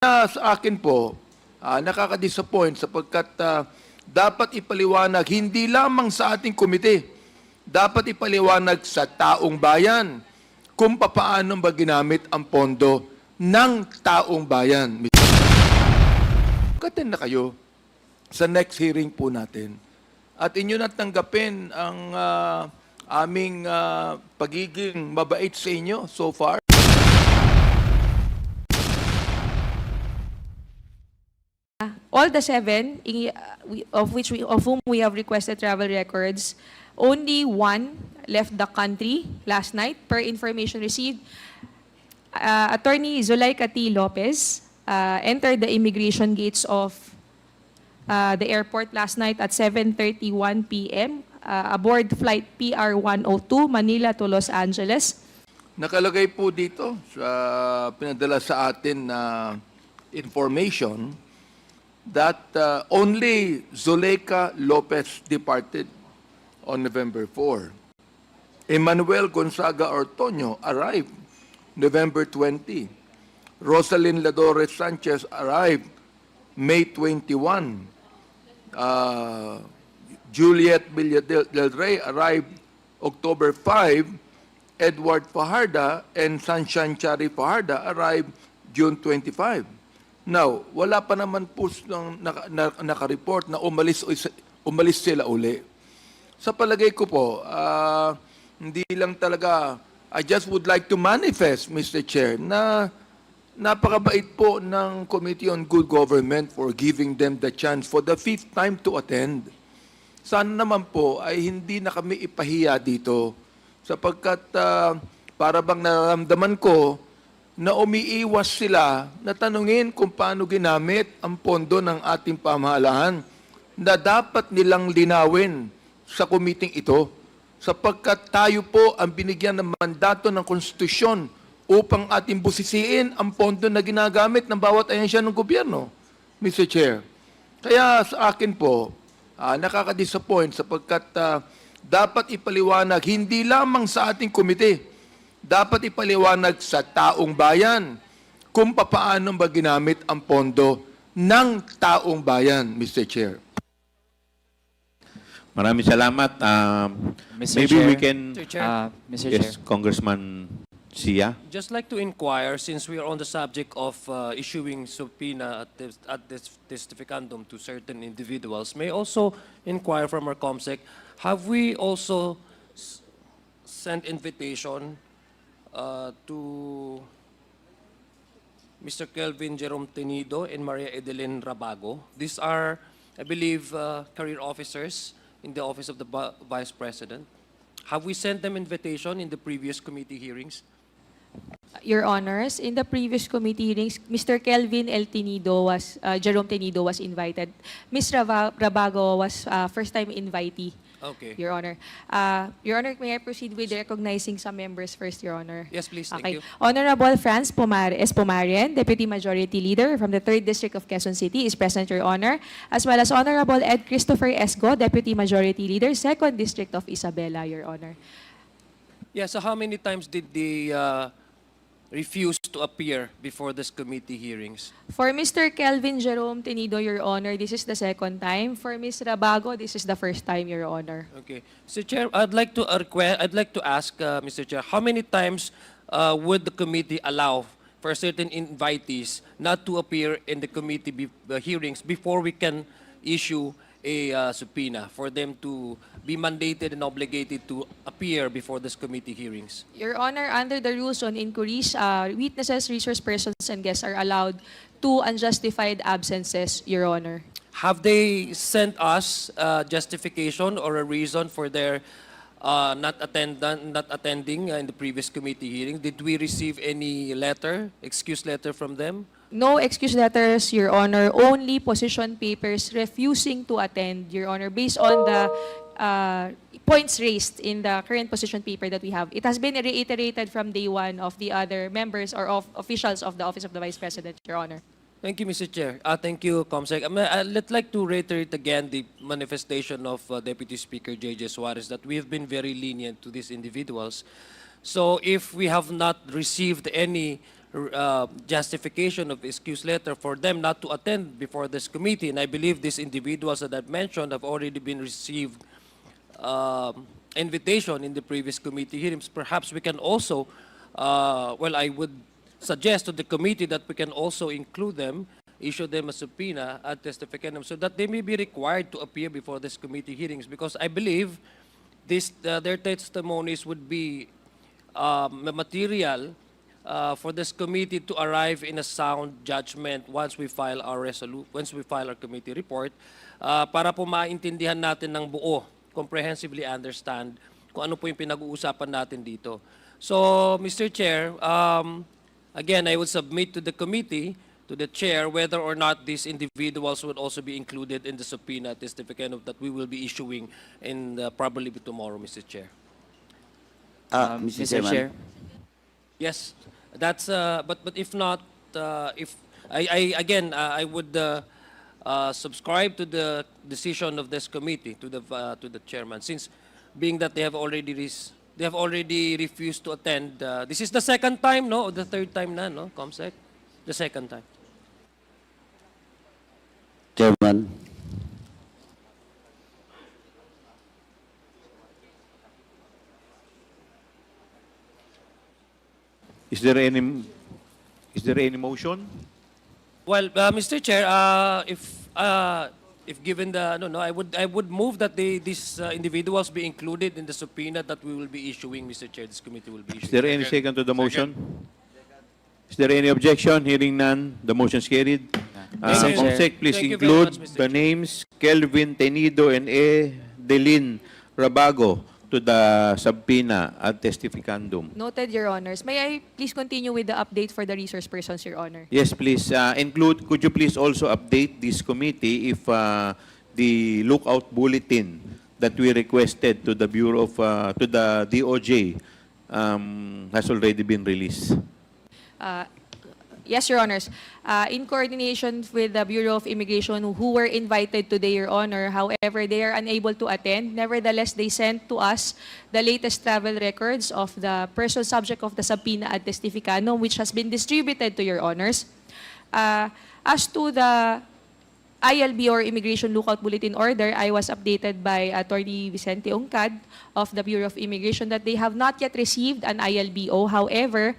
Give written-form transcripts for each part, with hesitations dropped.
Sa akin po, nakaka-disappoint sapagkat dapat ipaliwanag hindi lamang sa ating komite, dapat ipaliwanag sa taong bayan kung paano ba ginamit ang pondo ng taong bayan. Katen na kayo sa next hearing po natin. At inyo natanggapin ang aming pagiging mabait sa inyo so far. All the seven, of whom we have requested travel records, only one left the country last night per information received. Attorney Zulaika T. Lopez entered the immigration gates of the airport last night at 7:31 p.m. Aboard flight PR 102 Manila to Los Angeles. Nakalagay po dito sa pinadala sa atin na information that only Zuleika Lopez departed on November 4. Emmanuel Gonzaga Ortoño arrived November 20. Rosalyn Ladores Sanchez arrived May 21. Juliet Villa del Rey arrived October 5. Edward Fajarda and Sunshine Chari Fajarda arrived June 25. Now, wala pa naman po naka-report na umalis sila uli. Sa palagay ko po, hindi lang talaga, I just would like to manifest, Mr. Chair, na napakabait po ng Committee on Good Government for giving them the chance for the 5th time to attend. Sana naman po ay hindi na kami ipahiya dito sapagkat para bang nararamdaman ko na umiiwas sila na tanungin kung paano ginamit ang pondo ng ating pamahalaan na dapat nilang linawin sa komiting ito sapagkat tayo po ang binigyan ng mandato ng konstitusyon upang ating busisiin ang pondo na ginagamit ng bawat ahensya ng gobyerno, Mr. Chair. Kaya sa akin po, nakaka-disappoint sapagkat dapat ipaliwanag hindi lamang sa ating komite, dapat ipaliwanag sa taong bayan kung paano ba ginamit ang pondo ng taong bayan, Mr. Chair. Maraming salamat. Maybe Chair, we can... Mr. Yes, Chair. Congressman Sia. Just like to inquire, since we are on the subject of issuing subpoena at this testificandum to certain individuals, may also inquire from our COMSEC, have we also sent invitation to Mr. Kelvin Jerome Tenido and Maria Edelyn Rabago? These are, I believe, career officers in the Office of the Vice President. Have we sent them invitation in the previous committee hearings? Your Honors, in the previous committee hearings, Mr. Kelvin L. Tenido was, Jerome Tenido was invited. Ms. Rabago was first-time invitee. Okay. Your Honor. Your Honor, may I proceed with recognizing some members first, Your Honor? Yes, please. Thank Okay. you. Honorable Franz Espomarian, Deputy Majority Leader from the 3rd District of Quezon City, is present, Your Honor, as well as Honorable Ed Christopher Esgo, Deputy Majority Leader, 2nd District of Isabela, Your Honor. Yeah, so how many times did they refuse to appear before this committee hearings? For Mr. Kelvin Jerome Tenido, Your Honor, this is the 2nd time. For Ms. Rabago, this is the 1st time, Your Honor. Okay. Mr. Chair, I'd like to ask, Mr. Chair, how many times would the committee allow for certain invitees not to appear in the committee hearings before we can issue a subpoena for them to be mandated and obligated to appear before this committee hearings? Your Honor, under the rules on inquiries, witnesses, resource persons, and guests are allowed 2 unjustified absences, Your Honor. Have they sent us justification or a reason for their not attending in the previous committee hearing? Did we receive any letter, excuse letter from them? No excuse letters, Your Honor. Only position papers refusing to attend, Your Honor, based on the points raised in the current position paper that we have. It has been reiterated from day one of the other members or of officials of the Office of the Vice President, Your Honor. Thank you, Mr. Chair. Thank you, COMSEC. I'd like to reiterate again the manifestation of Deputy Speaker J.J. Suarez that we have been very lenient to these individuals. So if we have not received any justification of excuse letter for them not to attend before this committee. And I believe these individuals that I've mentioned have already been received invitation in the previous committee hearings. Perhaps we can also, well, I would suggest to the committee that we can also include them, issue them a subpoena at testificandum so that they may be required to appear before this committee hearings, because I believe their testimonies would be material for this committee to arrive in a sound judgment once we file our committee report, para po maintindihan natin ng buo, comprehensively understand kung ano po yung pinag-uusapan natin dito. So, Mr. Chair, again, I would submit to the committee, to the chair, whether or not these individuals would also be included in the subpoena testificandum that we will be issuing in probably tomorrow, Mr. Chair. Mr. Chair. Yes, that's but if not, if I would subscribe to the decision of this committee, to the chairman, since being that they have already refused to attend. This is the second time, no, or the third time na, no, Comsec, the second time. Chairman. Is there any motion? Well, Mr. Chair, if given the I would move that these individuals be included in the subpoena that we will be issuing, Mr. Chair. This committee will be issuing. Is there any second to the motion? Is there any objection? Hearing none, the motion is carried. Thank you, Comsec, please Thank you very include much, Mr. the Chair. names Kelvin Tenido and Edelyn Rabago to the subpoena at testificandum. Noted, Your Honors. May I please continue with the update for the resource persons, Your Honor? Yes, please. Could you please also update this committee if the lookout bulletin that we requested to the Bureau of, to the DOJ has already been released? Yes, Your Honors. In coordination with the Bureau of Immigration, who were invited today, Your Honor, however, they are unable to attend. Nevertheless, they sent to us the latest travel records of the person subject of the subpoena ad testificandum, which has been distributed to Your Honors. As to the ILB or Immigration Lookout Bulletin Order, I was updated by Attorney Vicente Ongcad of the Bureau of Immigration that they have not yet received an ILBO. However,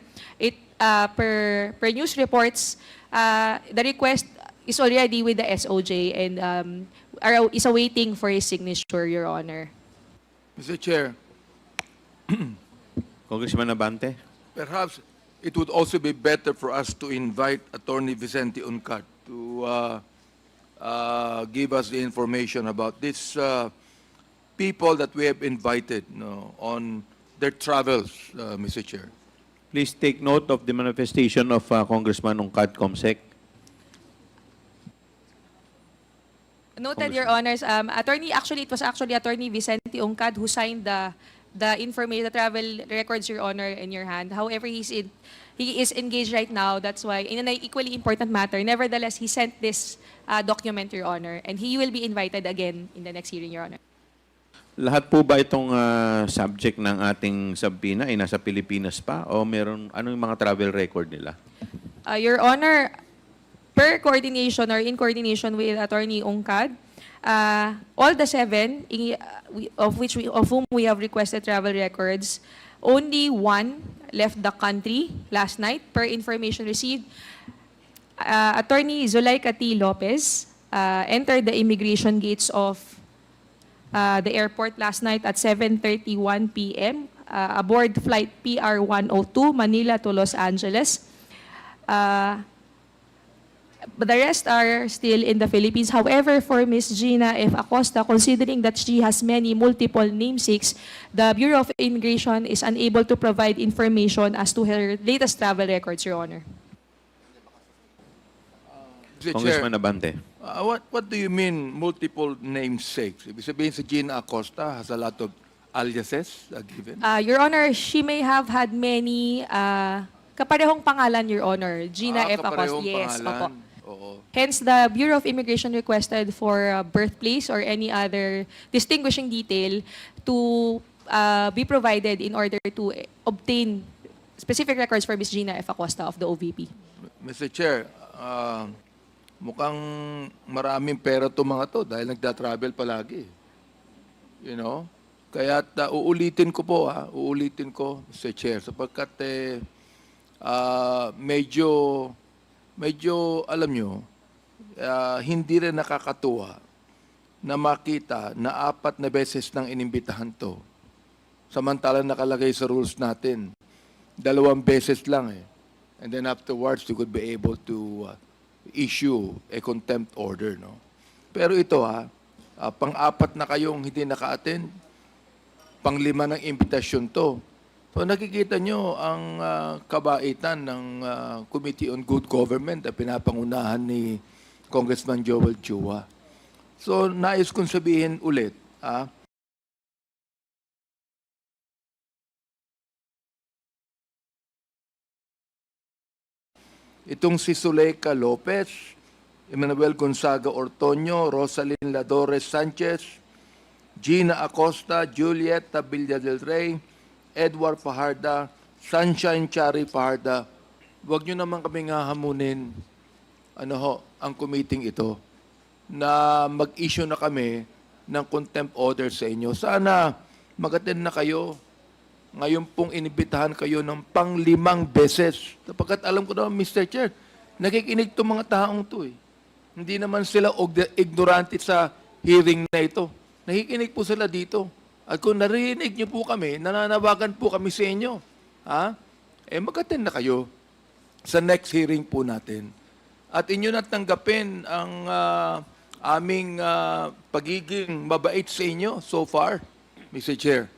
per news reports, the request is already with the SOJ and is awaiting for his signature, Your Honor. Mr. Chair, Congressman Abante? perhaps it would also be better for us to invite Attorney Vicente Uncat to give us the information about these people that we have invited, on their travels, Mr. Chair. Please take note of the manifestation of Congressman Ongcad, Comsec. Noted, Your Honors. It was actually Attorney Vicente Ongcad who signed the information, the travel records, Your Honor, in your hand. However, he is engaged right now. That's why, in an equally important matter, nevertheless, he sent this document, Your Honor, and he will be invited again in the next hearing, Your Honor. Lahat po ba itong subject ng ating subpoena ay nasa Pilipinas pa o ano yung mga travel record nila? Your Honor, per coordination or in coordination with Attorney Ongcad, all the 7 of whom we have requested travel records, only 1 left the country last night per information received. Attorney Zulaika T. Lopez entered the immigration gates of the airport last night at 7:31 p.m. Aboard flight PR 102 Manila to Los Angeles. But the rest are still in the Philippines. However, for Ms. Gina F. Acosta, considering that she has multiple namesakes, the Bureau of Immigration is unable to provide information as to her latest travel records, Your Honor. Mr. Chair, Congressman Abante. what do you mean multiple namesakes? Ibig sabihin si Gina Acosta has a lot of aliases given? Your Honor, she may have had many kaparehong pangalan, Your Honor. Gina F. Acosta. Kaparehong Yes, pangalan. opo. Oo. Hence, the Bureau of Immigration requested for birthplace or any other distinguishing detail to be provided in order to obtain specific records for Ms. Gina F. Acosta of the OVP. Mr. Chair, mukhang maraming pera to mga to dahil nagda-travel palagi. You know? Kaya uulitin ko po, uulitin ko, Mr. Chair, sapagkat medyo, alam nyo, hindi rin nakakatuwa na makita na 4 na beses nang inimbitahan to. Samantalang nakalagay sa rules natin, 2 beses lang eh. And then afterwards, you could be able to issue a contempt order, no? Pero ito pang-4 na kayong hindi naka-attend, pang-5 ng imbitasyon to. So nakikita nyo ang kabaitan ng Committee on Good Government na pinapangunahan ni Congressman Joel Chua. So nais kong sabihin ulit, itong si Zuleika Lopez, Emmanuel Gonzaga Ortoño, Rosalyn Ladores Sanchez, Gina Acosta, Julieta Villa del Rey, Edward Fajarda, Sunshine Chari Fajarda, huwag nyo naman kaming hahamunin ang committee ito na mag-issue na kami ng contempt order sa inyo. Sana mag-attend na kayo. Ngayon pong inibitahan kayo ng pang-5 beses. Sapagkat alam ko naman, Mr. Chair, nakikinig itong mga taong to eh. Hindi naman sila ignorante sa hearing na ito. Nakikinig po sila dito. At kung narinig niyo po kami, nananawagan po kami sa inyo. Mag-attend na kayo sa next hearing po natin. At inyo natanggapin ang aming pagiging mabait sa inyo so far, Mr. Chair.